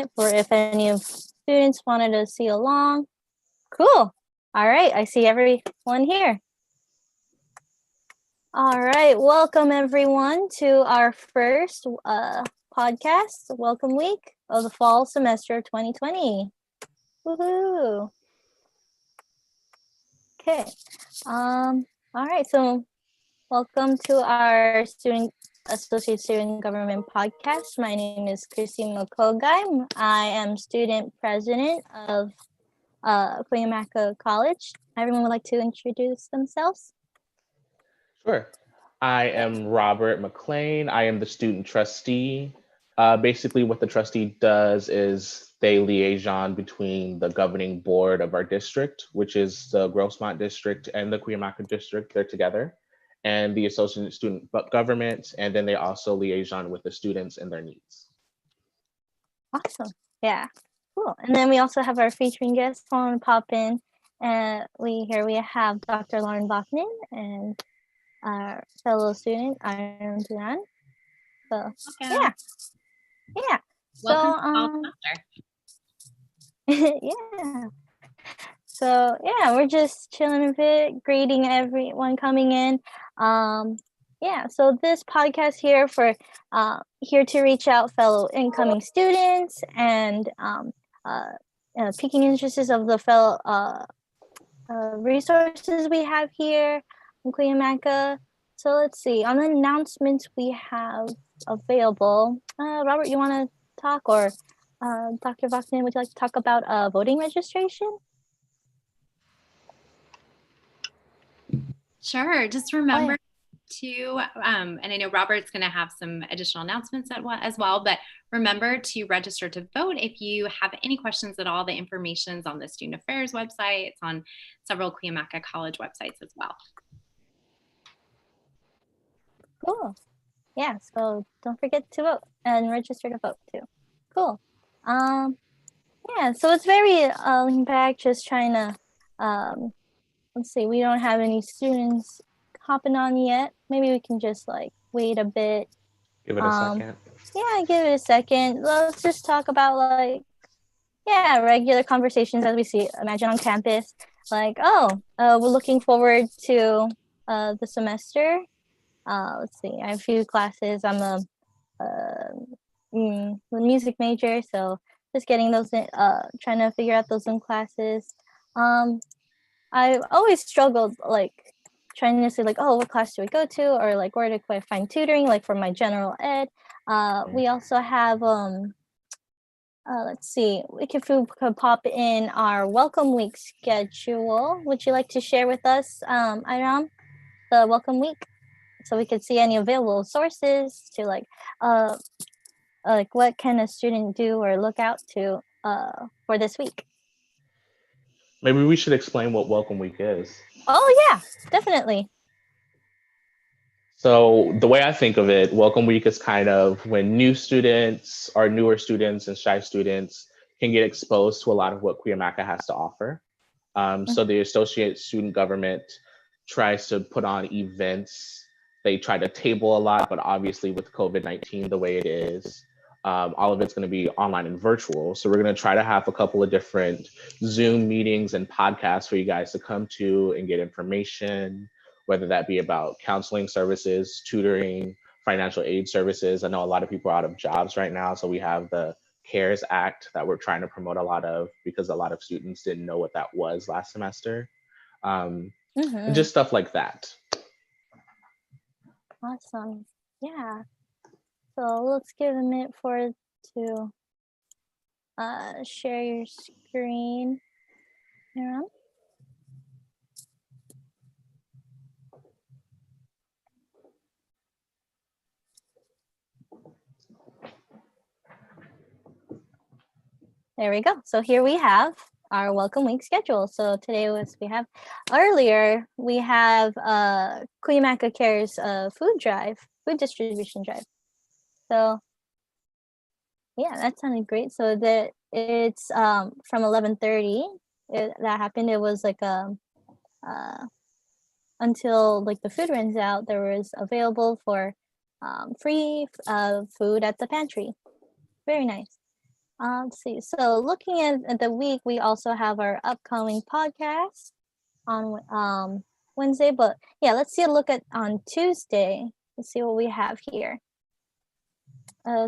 minute for if any of students wanted to see along. Cool. All right, I see everyone here. All right, welcome everyone to our first podcast, welcome week of the fall semester of 2020. Woohoo. Okay. All right, so welcome to our Associate Student Government podcast. My name is Christine Mokogai. I am student president of Cuyamaca College. Everyone would like to introduce themselves? Sure. I am Robert McLean. I am the student trustee. Basically, what the trustee does is they liaison between the governing board of our district, which is the Grossmont district and the Cuyamaca district. They're together, and the associate student government, and then they also liaison with the students and their needs. Awesome. Yeah. Cool. And then we also have our featuring guest on pop in. We have Dr. Lauren Bachman and our fellow student Iron Duran. So yeah. Welcome yeah. So yeah, we're just chilling a bit, greeting everyone coming in. Yeah, so this podcast here to reach out fellow incoming students and picking interests of the fellow resources we have here in Cuyamaca. So let's see, on the announcements we have available, Robert, you want to talk, or Dr. Bachman, would you like to talk about voting registration? Sure, just remember to, and I know Robert's going to have some additional announcements as well, but remember to register to vote. If you have any questions at all, the information's on the Student Affairs website. It's on several Cuyamaca College websites as well. Cool. Yeah, so don't forget to vote and register to vote too. Cool. Yeah, so it's very lean back, just trying to let's see, we don't have any students hopping on yet. Maybe we can just like wait a bit. Give it a second. Yeah, give it a second. Let's just talk about regular conversations as we imagine on campus. Like, we're looking forward to the semester. Let's see, I have a few classes. I'm a music major, so just getting those trying to figure out those Zoom classes. I've always struggled trying to say what class do I go to, or where do I find tutoring for my general ed. We also have let's see, we could pop in our welcome week schedule. Would you like to share with us, Iram, the welcome week, so we could see any available sources to what can a student do or look out to for this week? Maybe we should explain what Welcome Week is. Oh yeah, definitely. So the way I think of it, Welcome Week is kind of when new students or newer students and shy students can get exposed to a lot of what Cuyamaca has to offer. So the Associate Student Government tries to put on events. They try to table a lot, but obviously with COVID-19 the way it is, all of it's going to be online and virtual. So we're going to try to have a couple of different Zoom meetings and podcasts for you guys to come to and get information, whether that be about counseling services, tutoring, financial aid services. I know a lot of people are out of jobs right now. So we have the CARES Act that we're trying to promote a lot of, because a lot of students didn't know what that was last semester. And just stuff like that. Awesome. Yeah. So let's give a minute for it to share your screen. Here. There we go. So here we have our welcome week schedule. So today we have Cuyamaca Cares food distribution drive. So yeah, that sounded great. So that it's from 11:30. That happened. It was until the food runs out. There was available for free food at the pantry. Very nice. Let's see. So looking at the week, we also have our upcoming podcast on Wednesday. But yeah, let's see a look at on Tuesday. Let's see what we have here.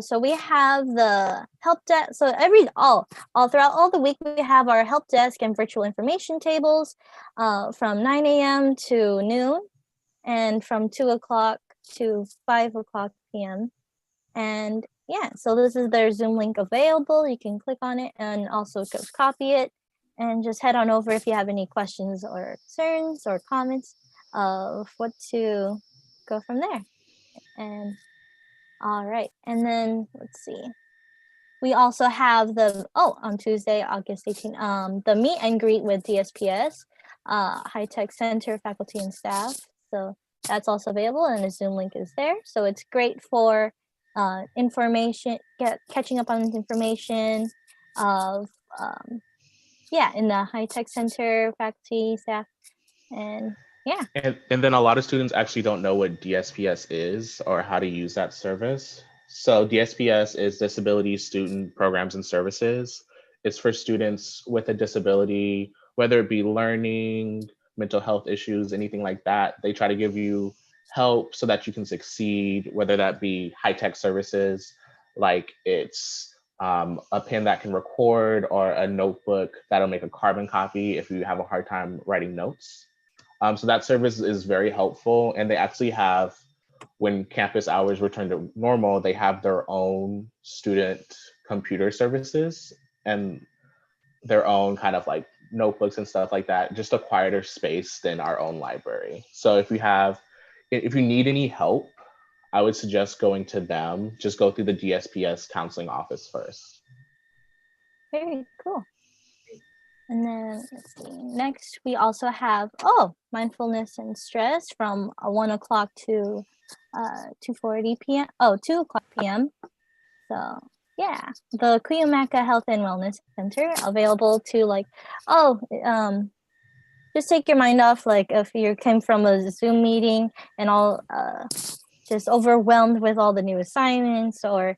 So we have the help desk. So all throughout all the week, we have our help desk and virtual information tables from 9 a.m. to noon, and from 2 o'clock to 5 o'clock p.m. And yeah, so this is their Zoom link available. You can click on it and also just copy it and just head on over if you have any questions or concerns or comments of what to go from there. And all right, and then let's see. We also have on Tuesday, August 18th, the meet and greet with DSPS, High Tech Center faculty and staff. So that's also available, and the Zoom link is there. So it's great for information, catching up on information of in the High Tech Center faculty, staff, and yeah. And then a lot of students actually don't know what DSPS is or how to use that service. So DSPS is Disability Student Programs and Services. It's for students with a disability, whether it be learning, mental health issues, anything like that. They try to give you help so that you can succeed, whether that be high-tech services, like it's a pen that can record, or a notebook that'll make a carbon copy if you have a hard time writing notes. So that service is very helpful, and they actually have, when campus hours return to normal, they have their own student computer services and their own kind of like notebooks and stuff like that, just a quieter space than our own library. So if you need any help, I would suggest going to them. Just go through the DSPS counseling office first. Very cool. And then let's see. Next, we also have mindfulness and stress from 1 o'clock to 2:40 p.m. 2 o'clock p.m. So yeah, the Cuyamaca Health and Wellness Center available to just take your mind off, like if you came from a Zoom meeting and all just overwhelmed with all the new assignments, or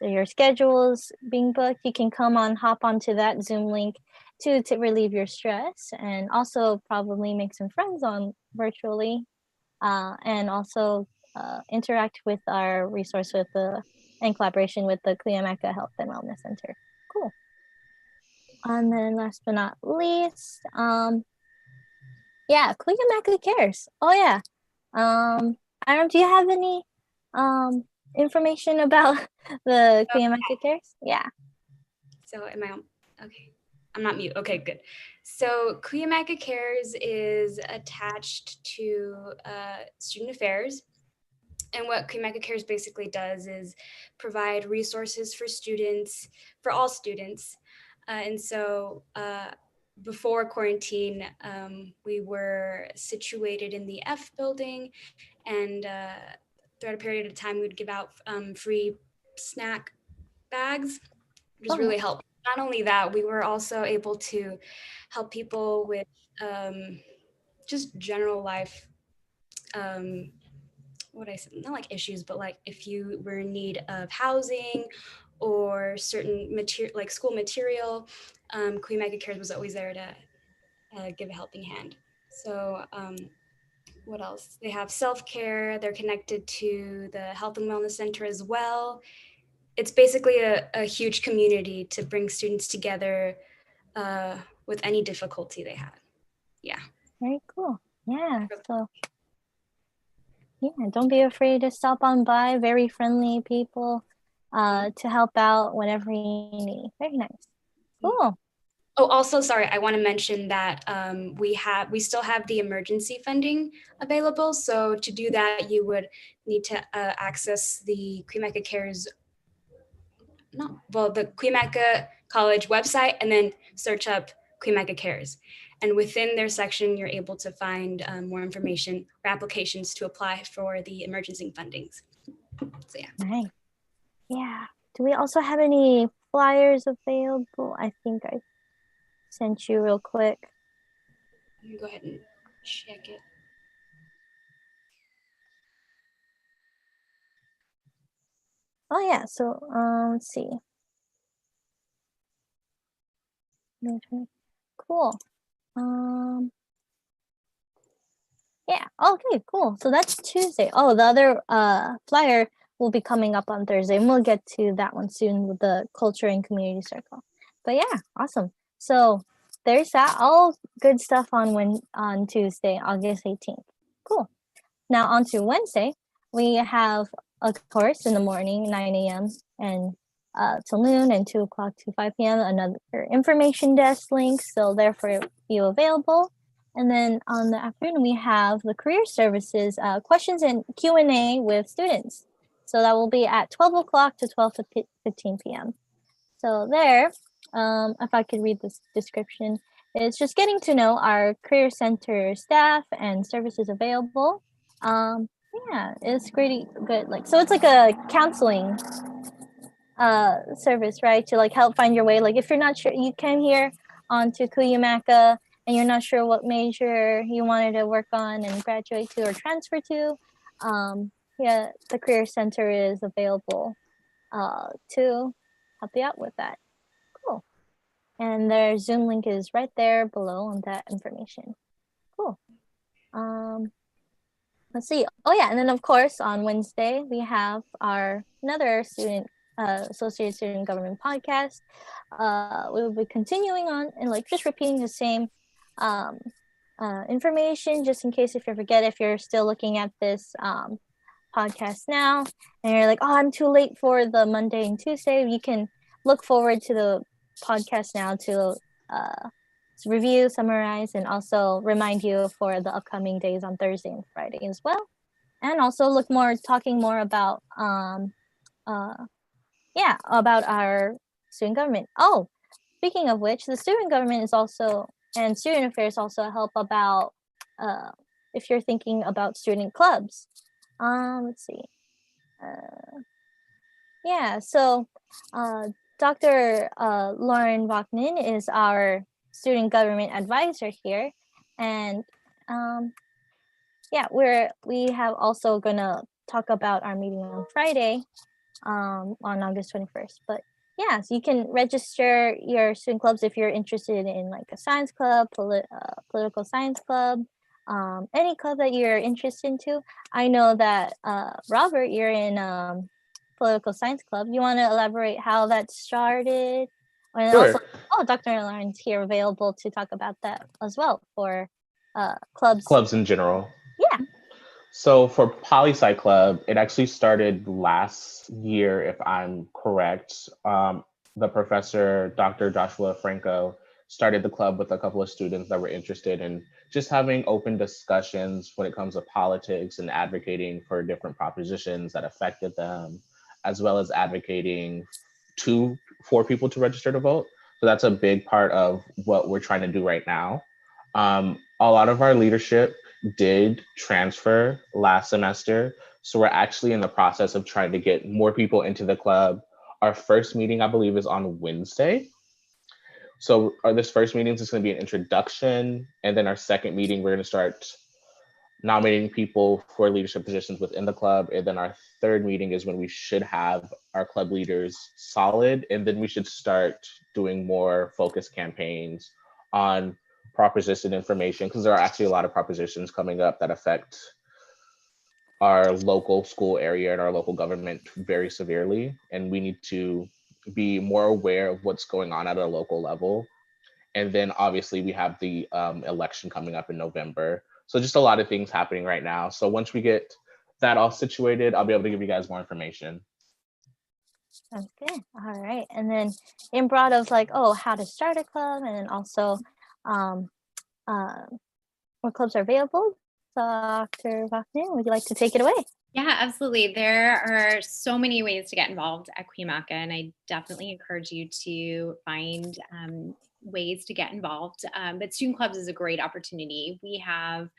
so your schedule's being booked, you can hop onto that Zoom link to relieve your stress, and also probably make some friends on virtually, and also interact with our resource in collaboration with the Cuyamaca Health and Wellness Center. Cool. And then last but not least, Cuyamaca Cares. Oh yeah. Adam, do you have any information about the Cuyamaca Cares? Yeah. So am I on? Okay. I'm not mute. Okay, good. So Cuyamaca Cares is attached to Student Affairs. And what Cuyamaca Cares basically does is provide resources for students, for all students. And so before quarantine, we were situated in the F building, and throughout a period of time, we would give out free snack bags, which was really helpful. Not only that, we were also able to help people with just general life, not like issues, but like if you were in need of housing or certain material, like school material, Cuyamaca Cares was always there to give a helping hand. So what else? They have self-care. They're connected to the Health and Wellness Center as well. It's basically a huge community to bring students together with any difficulty they had. Yeah. Very cool. Yeah. So don't be afraid to stop on by. Very friendly people to help out whenever you need. Very nice. Cool. Oh, also, sorry, I want to mention that we still have the emergency funding available. So to do that, you would need to access the Cuyamaca Cares, the Cuyamaca College website, and then search up Cuyamaca Cares. And within their section, you're able to find more information or applications to apply for the emergency fundings. So yeah. Nice. Yeah. Do we also have any flyers available? I think I sent you real quick. Let me go ahead and check it. Oh yeah, so let's see. Cool. Yeah, okay, cool. So that's Tuesday. Oh, the other flyer will be coming up on Thursday, and we'll get to that one soon with the culture and community circle. But yeah, awesome. So there's that. All good stuff on Tuesday, August 18th. Cool. Now on to Wednesday. We have a course in the morning, 9 a.m. and till noon, and 2 o'clock to 5 p.m. Another information desk link still there for you available. And then on the afternoon, we have the career services questions and Q&A with students. So that will be at 12 o'clock to 12:15 p.m. So there, if I could read this description, it's just getting to know our career center staff and services available. Yeah, it's pretty good. Like, so it's like a counseling service, right? To like help find your way. Like if you're not sure, you came here onto Cuyamaca and you're not sure what major you wanted to work on and graduate to or transfer to. Yeah, the career center is available to help you out with that. Cool. And their Zoom link is right there below on that information. Cool. Let's see. Oh yeah, and then of course on Wednesday we have our another student associated student government podcast. We will be continuing on and like just repeating the same information just in case if you forget, if you're still looking at this podcast now and you're like, oh, I'm too late for the Monday and Tuesday, you can look forward to the podcast now to review, summarize, and also remind you for the upcoming days on Thursday and Friday as well. And also talking more about about our student government. Oh, speaking of which, the student government is also, and student affairs also help about if you're thinking about student clubs. Let's see. So Dr. Lauren Wachman is our student government advisor here, and we have also gonna talk about our meeting on Friday, on August 21st. But yeah, so you can register your student clubs if you're interested in like a science club, political science club, any club that you're interested into. I know that Robert, you're in political science club. You want to elaborate how that started? And Sure. also, Dr. Lauren's here available to talk about that as well for clubs. Clubs in general. Yeah. So for Poli-Sci Club, it actually started last year, if I'm correct. The professor, Dr. Joshua Franco, started the club with a couple of students that were interested in just having open discussions when it comes to politics and advocating for different propositions that affected them, as well as advocating for people to register to vote. So that's a big part of what we're trying to do right now. A lot of our leadership did transfer last semester. So we're actually in the process of trying to get more people into the club. Our first meeting, I believe, is on Wednesday. So this first meeting is just going to be an introduction. And then our second meeting, we're going to start nominating people for leadership positions within the club. And then our third meeting is when we should have our club leaders solid. And then we should start doing more focused campaigns on proposition information, because there are actually a lot of propositions coming up that affect our local school area and our local government very severely. And we need to be more aware of what's going on at a local level. And then obviously we have the election coming up in November. So just a lot of things happening right now. So once we get that all situated, I'll be able to give you guys more information. Okay, all right. And then in broad of like, how to start a club, and then also what clubs are available. Dr. Wachman, would you like to take it away? Yeah, absolutely. There are so many ways to get involved at Cuyamaca, and I definitely encourage you to find ways to get involved. But student clubs is a great opportunity. We have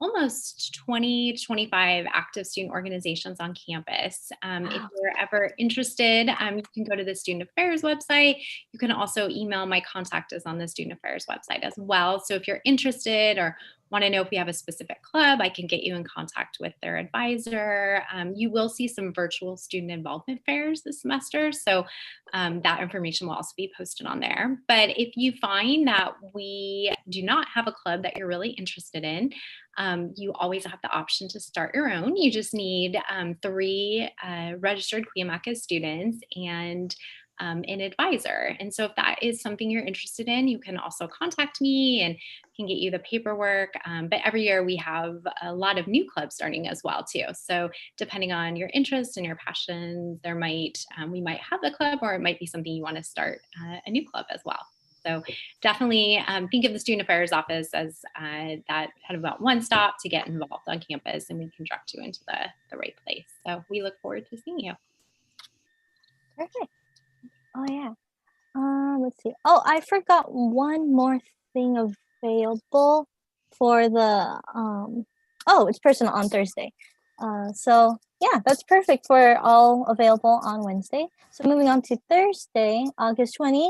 almost 20, 25 active student organizations on campus. If you're ever interested, you can go to the Student Affairs website. You can also email. My contact is on the Student Affairs website as well. So if you're interested or want to know if we have a specific club, I can get you in contact with their advisor. You will see some virtual student involvement fairs this semester. So that information will also be posted on there. But if you find that we do not have a club that you're really interested in, you always have the option to start your own. You just need 3 registered Cuyamaca students and an advisor. And so if that is something you're interested in, you can also contact me and can get you the paperwork. But every year we have a lot of new clubs starting as well too. So depending on your interests and your passions, we might have the club, or it might be something you want to start a new club as well. So definitely think of the Student Affairs office as that kind of about one stop to get involved on campus, and we can direct you into the right place. So we look forward to seeing you. Perfect. Oh yeah. Let's see. Oh, I forgot one more thing available for the it's personal on Thursday. So yeah, that's perfect for all available on Wednesday. So moving on to Thursday, August 20.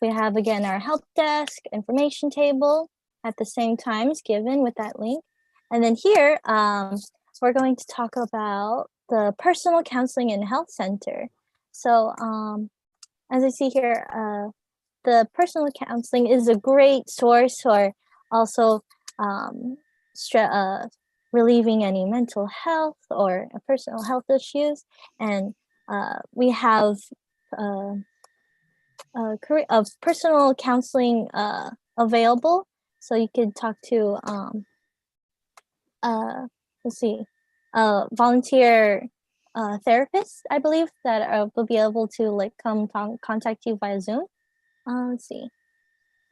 We have again our help desk information table at the same times given with that link. And then here, we're going to talk about the Personal Counseling and Health Center. So as I see here, the personal counseling is a great source for also relieving any mental health or personal health issues. And we have of personal counseling available. So you could talk to, volunteer therapists, I believe, that will be able to come contact you via Zoom. Let's see.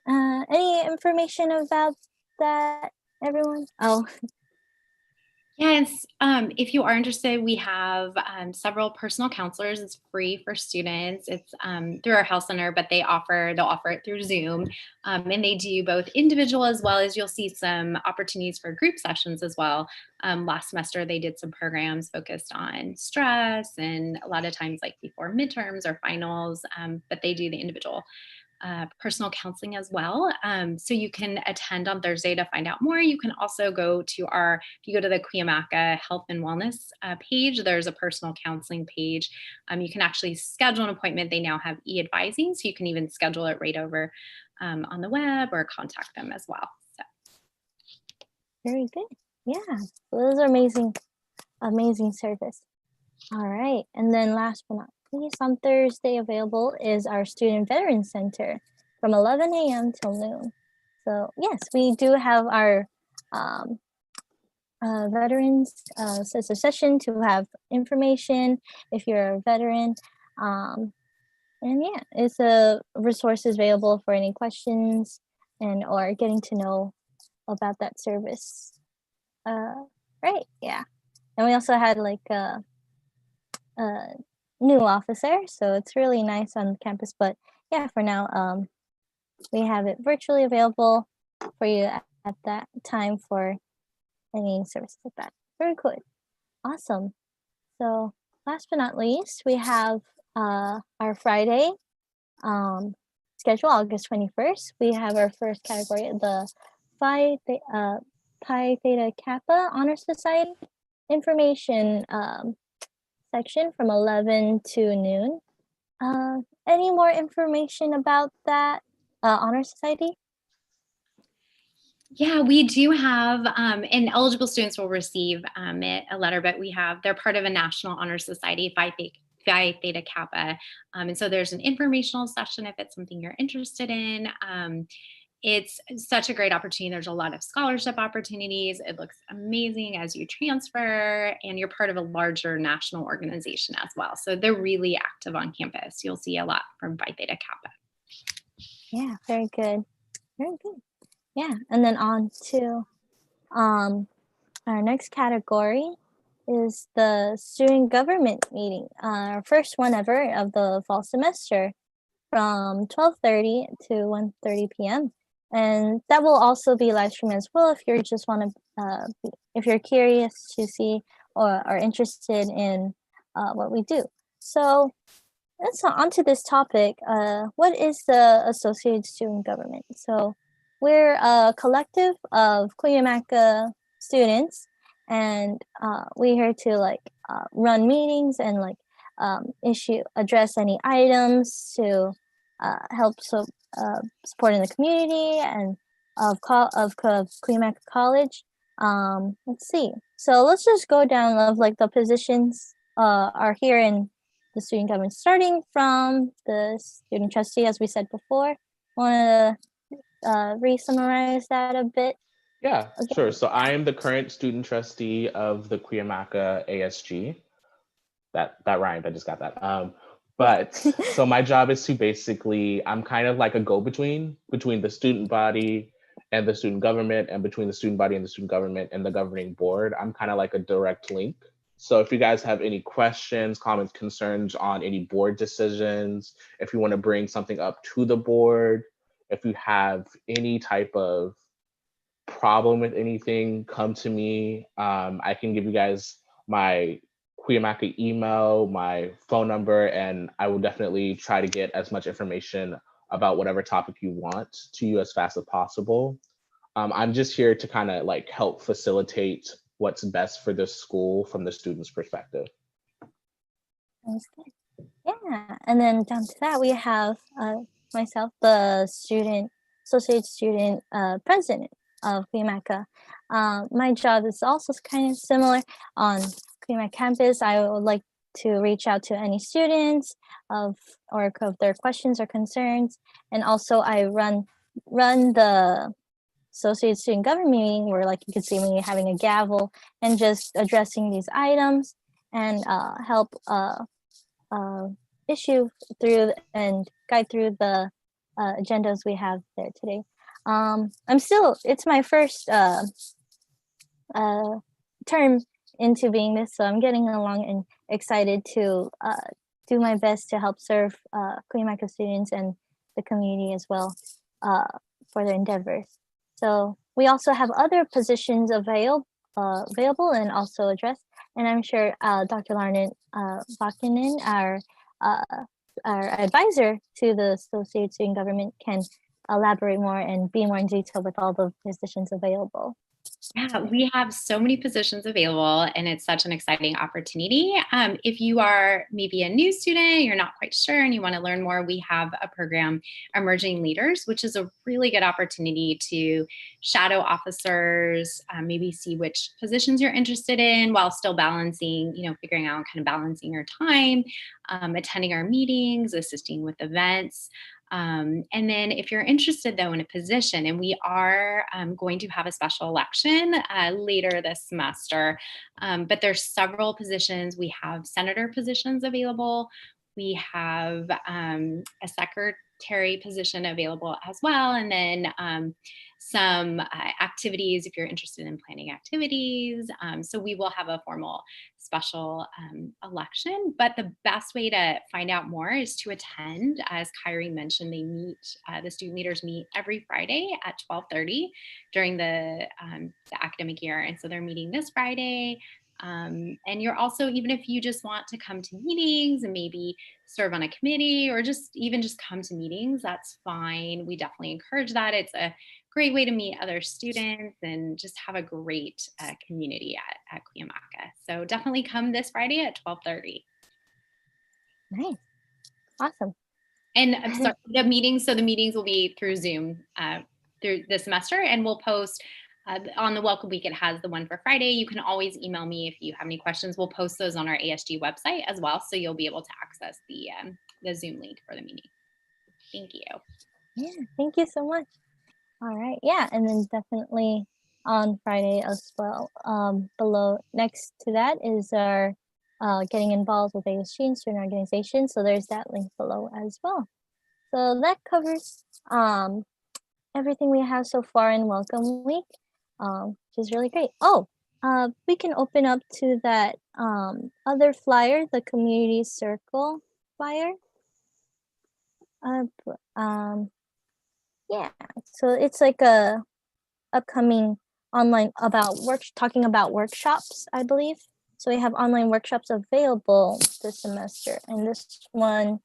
Any information about that, everyone? Oh. Yes, if you are interested, we have several personal counselors. It's free for students. It's through our health center, but they'll offer it through Zoom. And they do both individual as well as you'll see some opportunities for group sessions as well. Last semester, they did some programs focused on stress and a lot of times before midterms or finals, but they do the individual personal counseling as well. So you can attend on Thursday to find out more. You can also go to if you go to the Cuyamaca Health and Wellness page, there's a personal counseling page. You can actually schedule an appointment. They now have e-advising, so you can even schedule it right over on the web or contact them as well. So. Very good. Yeah, those are amazing service. All right, and then last but not least, on Thursday available is our Student Veteran Center from 11 a.m. till noon. So yes, we do have our veterans session to have information if you're a veteran. And yeah, it's resources available for any questions or getting to know about that service. Right, yeah. And we also had a new officer, so it's really nice on campus. But yeah, for now, we have it virtually available for you at that time for any services like that. Very good. Awesome. So last but not least, we have our Friday schedule, August 21st. We have our first category, the Phi Theta Kappa Honor Society information section from 11 to noon. Any more information about that honor society? Yeah, we do have, and eligible students will receive a letter, but they're part of a National Honor Society, Phi Theta Kappa. And so there's an informational session if it's something you're interested in. It's such a great opportunity. There's a lot of scholarship opportunities. It looks amazing as you transfer, and you're part of a larger national organization as well. So they're really active on campus. You'll see a lot from Phi Theta Kappa. Yeah, very good. Very good. Yeah, and then on to our next category is the student government meeting, our first one ever of the fall semester from 12:30 to 1:30 p.m. And that will also be live streamed as well if you just want to, if you're curious to see or are interested in what we do. So let's on to this topic. What is the Associated Student Government? So we're a collective of Cuyamaca students, and we're here to like run meetings and like address any items to help support in the community and of Cuyamaca College. Let's see. So let's just go down of like the positions are here in the student government, starting from the student trustee, as we said before. Want to re-summarize that a bit? Yeah, Okay. sure. So I am the current student trustee of the Cuyamaca ASG. That rhymed. I just got that. But so my job is to basically, I'm kind of like a go-between between the student body and the student government, and between the student body and the student government and the governing board. I'm kind of like a direct link. So if you guys have any questions, comments, concerns on any board decisions, if you want to bring something up to the board, if you have any type of problem with anything, come to me. I can give you guys my Cuyamaca email, my phone number, and I will definitely try to get as much information about whatever topic you want to you as fast as possible. I'm just here to kind of like help facilitate what's best for the school from the student's perspective. Sounds good. Yeah, and then down to that we have myself, the associate student president of Cuyamaca. My job is also kind of similar on Cuyamaca campus. I would like to reach out to any students of their questions or concerns, and also I run the associate student government meeting where like you can see me having a gavel and just addressing these items and help issue through and guide through the agendas we have there today. It's my first term into being this, so I'm getting along and excited to do my best to help serve Cuyamaca students and the community as well for their endeavors. So we also have other positions available and also addressed, and I'm sure Dr. Larned Bakinen, our advisor to the Associated Student Government, can elaborate more and be more in detail with all the positions available. Yeah, we have so many positions available, and it's such an exciting opportunity. If you are maybe a new student, you're not quite sure, and you want to learn more, we have a program, Emerging Leaders, which is a really good opportunity to shadow officers, maybe see which positions you're interested in while still balancing, figuring out kind of balancing your time, attending our meetings, assisting with events. And then if you're interested though in a position, and we are going to have a special election later this semester, but there's several positions. We have senator positions available. We have a secretary position available as well. And then some activities if you're interested in planning activities. So we will have a formal special election, but the best way to find out more is to attend. As Kyrie mentioned, they meet, the student leaders meet every Friday at 12:30 during the academic year. And so they're meeting this Friday. And you're also, even if you just want to come to meetings and maybe serve on a committee or just come to meetings, that's fine. We definitely encourage that. It's a great way to meet other students and just have a great community at Cuyamaca. So definitely come this Friday at 12:30. Nice. Awesome. And I'm sorry, the meetings will be through Zoom through the semester, and we'll post on the welcome week. It has the one for Friday. You can always email me if you have any questions. We'll post those on our ASG website as well, so you'll be able to access the Zoom link for the meeting. Thank you. Yeah, thank you so much. All right, yeah, and then definitely on Friday as well. Below, next to that is our getting involved with ASG and student organizations. So there's that link below as well. So that covers everything we have so far in Welcome Week, which is really great. Oh, we can open up to that other flyer, the Community Circle flyer. Yeah, so it's like a upcoming online talking about workshops, I believe. So we have online workshops available this semester, and this one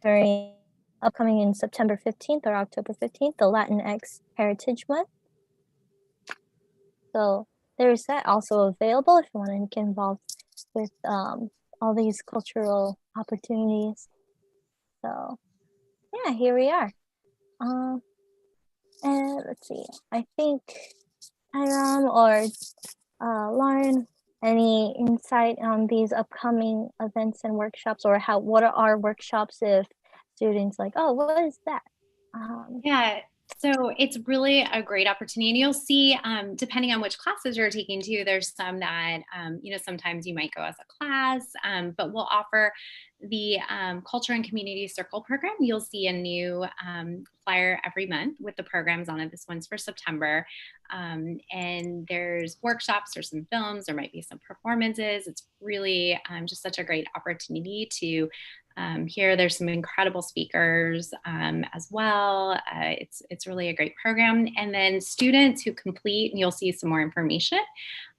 during upcoming in September 15th or October 15th, the Latinx Heritage Month. So there's that also available if you want to get involved with all these cultural opportunities. So yeah, here we are. And let's see, I think Hiram or Lauren, any insight on these upcoming events and workshops, or what are our workshops if students like, oh, what is that? Yeah, so it's really a great opportunity. And you'll see, depending on which classes you're taking too, there's some that, sometimes you might go as a class, but we'll offer the Culture and Community Circle program. You'll see a new flyer every month with the programs on it. This one's for September. And there's workshops, there's some films, there might be some performances. It's really just such a great opportunity to here. There's some incredible speakers as well. It's really a great program. And then students who complete, and you'll see some more information,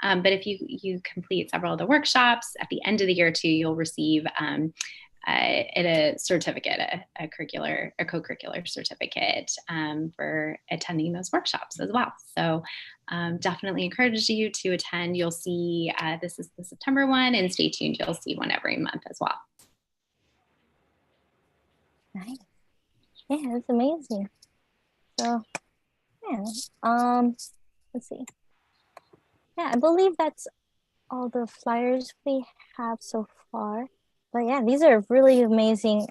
but if you complete several of the workshops at the end of the year too, you'll receive a certificate, a co-curricular certificate for attending those workshops as well. So definitely encourage you to attend. You'll see this is the September one, and stay tuned. You'll see one every month as well. Nice. Yeah, that's amazing. So yeah, let's see. Yeah, I believe that's all the flyers we have so far. But yeah, these are really amazing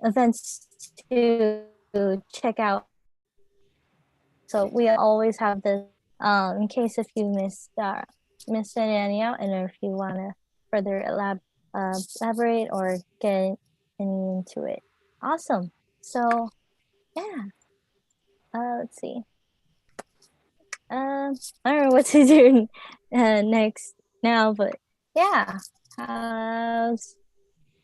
events to check out. So we always have this in case if you missed any out, and if you want to further elaborate or get into it. Awesome. So yeah, let's see. I don't know what to do next now, but yeah, how's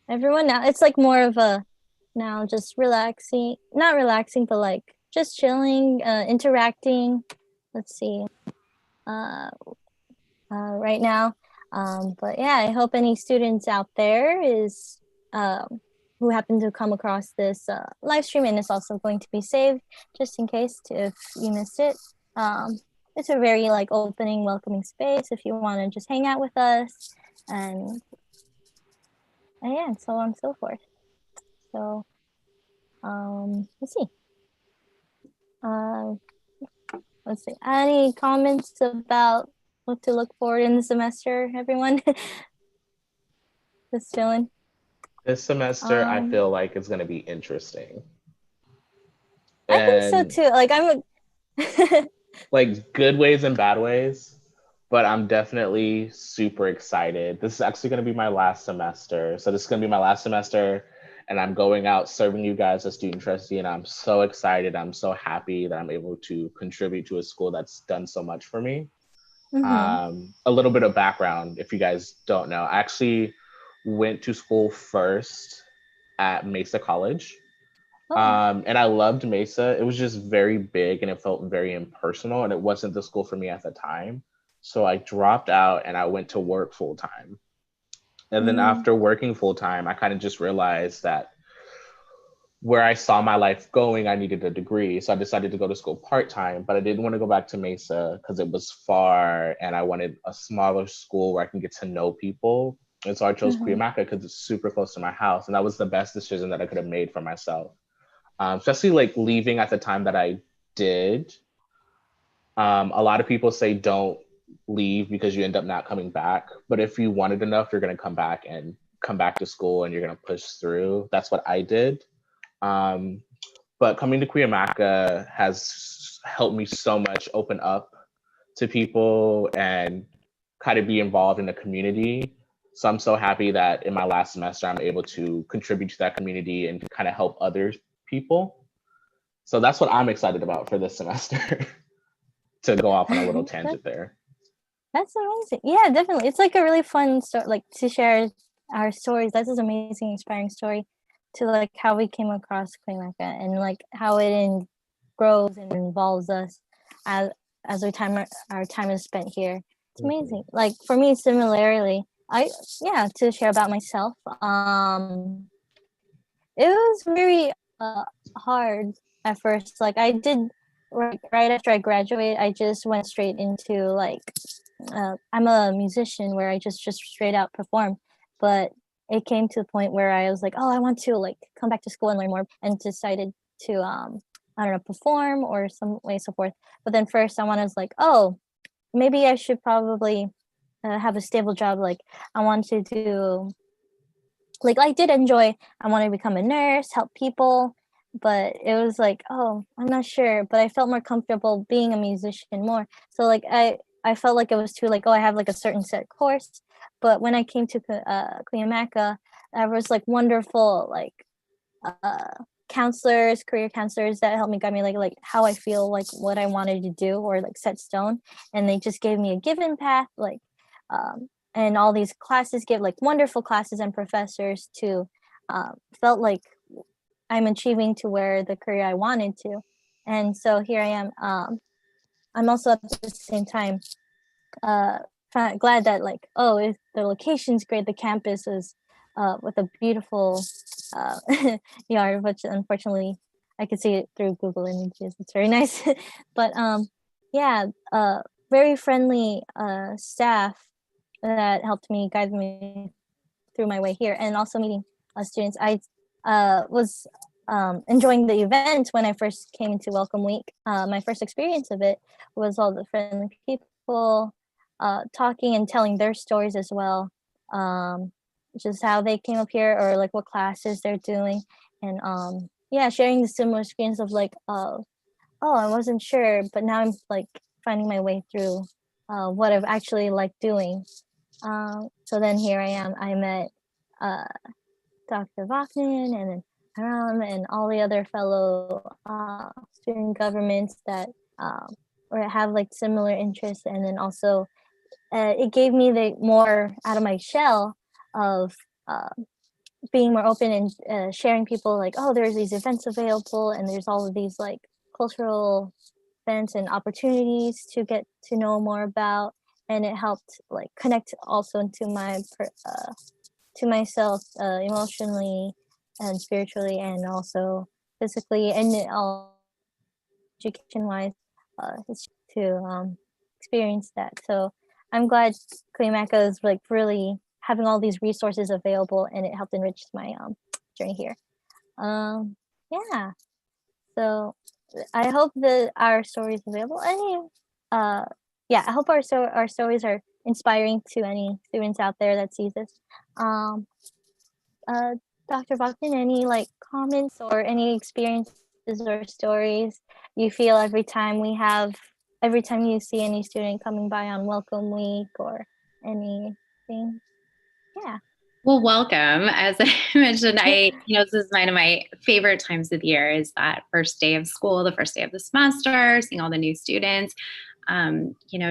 everyone now? It's like more of a now just relaxing, not relaxing, but like just chilling, interacting. Let's see, right now. But yeah, I hope any students out there who happen to come across this live stream, and it's also going to be saved just in case if you missed it. It's a very like opening, welcoming space if you want to just hang out with us, and yeah, and so on and so forth. So let's see. Let's see. Any comments about what to look forward in the semester, everyone? Just chilling. This semester, I feel like it's going to be interesting. I think so too. Like like good ways and bad ways, but I'm definitely super excited. This is actually going to be my last semester. So this is going to be my last semester, and I'm going out serving you guys as student trustee, and I'm so excited. I'm so happy that I'm able to contribute to a school that's done so much for me. Mm-hmm. A little bit of background, if you guys don't know, I actually went to school first at Mesa College. And I loved Mesa. It was just very big and it felt very impersonal, and it wasn't the school for me at the time. So I dropped out and I went to work full time. And then after working full time, I kind of just realized that where I saw my life going, I needed a degree. So I decided to go to school part-time, but I didn't want to go back to Mesa because it was far and I wanted a smaller school where I can get to know people. And so I chose Cuyamaca because it's super close to my house. And that was the best decision that I could have made for myself. Especially like leaving at the time that I did. A lot of people say don't leave because you end up not coming back. But if you wanted enough, you're going to come back to school and you're going to push through. That's what I did. But coming to Cuyamaca has helped me so much open up to people and kind of be involved in the community. So I'm so happy that in my last semester, I'm able to contribute to that community and kind of help other people. So that's what I'm excited about for this semester. To go off on a little tangent there. That's amazing. Yeah, definitely. It's like a really fun story, like to share our stories. That's an amazing, inspiring story. to like how we came across Cuyamaca and like how it grows and involves us as our time is spent here. It's amazing. Like for me, similarly, to share about myself. It was very hard at first. Like I did right after I graduated, I just went straight into like I'm a musician where I just straight out perform, but it came to the point where I was like, oh, I want to like come back to school and learn more, and decided to I don't know, perform or some way so forth. But then first I was like, oh, maybe I should probably have a stable job. Like I want to do, like I did enjoy, I want to become a nurse, help people, but it was like, oh, I'm not sure, but I felt more comfortable being a musician more. So like I felt like it was too like, oh, I have like a certain set course. But when I came to Cuyamaca, there was like wonderful like counselors, career counselors that helped me guide me like how I feel, like what I wanted to do or like set stone, and they just gave me a given path, like and all these classes give like wonderful classes and professors to felt like I'm achieving to where the career I wanted to. And so here I am. I'm also at the same time glad that like, oh, if the location's great, the campus is with a beautiful yard, which unfortunately I could see it through Google Images. It's very nice. But yeah, very friendly staff that helped me, guide me through my way here, and also meeting students. I was enjoying the event when I first came into Welcome Week. My first experience of it was all the friendly people talking and telling their stories as well, just how they came up here or like what classes they're doing, and yeah, sharing the similar experience of like, oh, I wasn't sure, but now I'm like finding my way through what I've actually liked doing. So then here I am. I met Dr. Vachnin and then Haram and all the other fellow student governments that or have like similar interests, and then also it gave me the more out of my shell of being more open and sharing people like, oh, there's these events available and there's all of these like cultural events and opportunities to get to know more about, and it helped like connect also into my to myself emotionally and spiritually and also physically and all education wise to experience that. So I'm glad Cuyamaca is like really having all these resources available, and it helped enrich my journey here. Yeah, so I hope that our story is available. Yeah, I hope our stories are inspiring to any students out there that sees this. Dr. Bogdan, any like comments or any experiences or stories you feel every time you see any student coming by on Welcome Week or anything? Yeah. Well, welcome. As I mentioned, this is one of my favorite times of the year is that first day of school, the first day of the semester, seeing all the new students.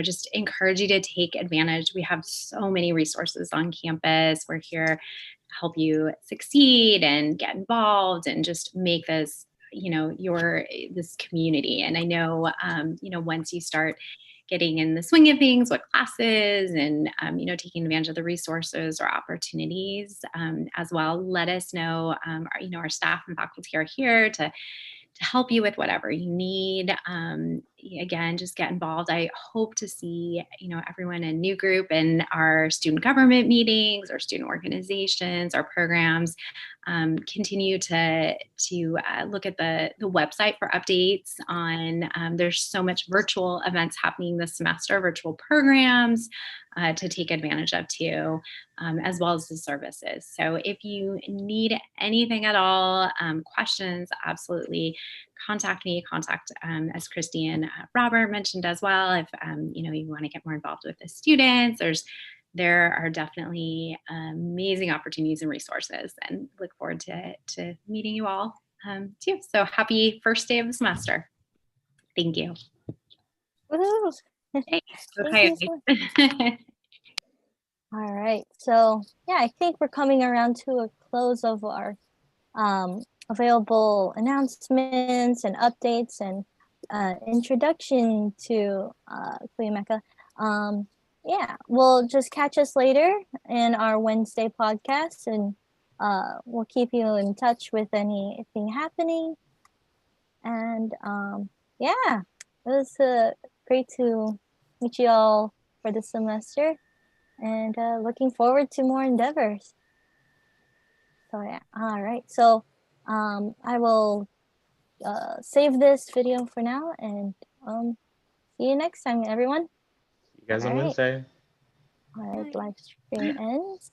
Just encourage you to take advantage. We have so many resources on campus. We're here to help you succeed and get involved and just make this, this community. And I know, once you start getting in the swing of things, what classes and, taking advantage of the resources or opportunities as well, let us know. Our staff and faculty are here to help you with whatever you need. Again, just get involved. I hope to see, everyone in New Group and our student government meetings or student organizations, our programs. Continue to look at the website for updates on, there's so much virtual events happening this semester, virtual programs to take advantage of too, as well as the services. So if you need anything at all, questions, absolutely contact me, as Christy and Robert mentioned as well. If, you want to get more involved with the students, there are definitely amazing opportunities and resources, and look forward to meeting you all too. So happy first day of the semester. Thank you. Woo-hoo. Hey, okay. All right. So yeah, I think we're coming around to a close of our available announcements and updates and introduction to Kuyameka. Yeah, we'll just catch us later in our Wednesday podcast, and we'll keep you in touch with anything happening. And yeah, it was great to meet you all for the semester, and looking forward to more endeavors. So yeah, all right. So I will save this video for now, and see you next time, everyone. You guys on All right. Wednesday. All right, live stream ends.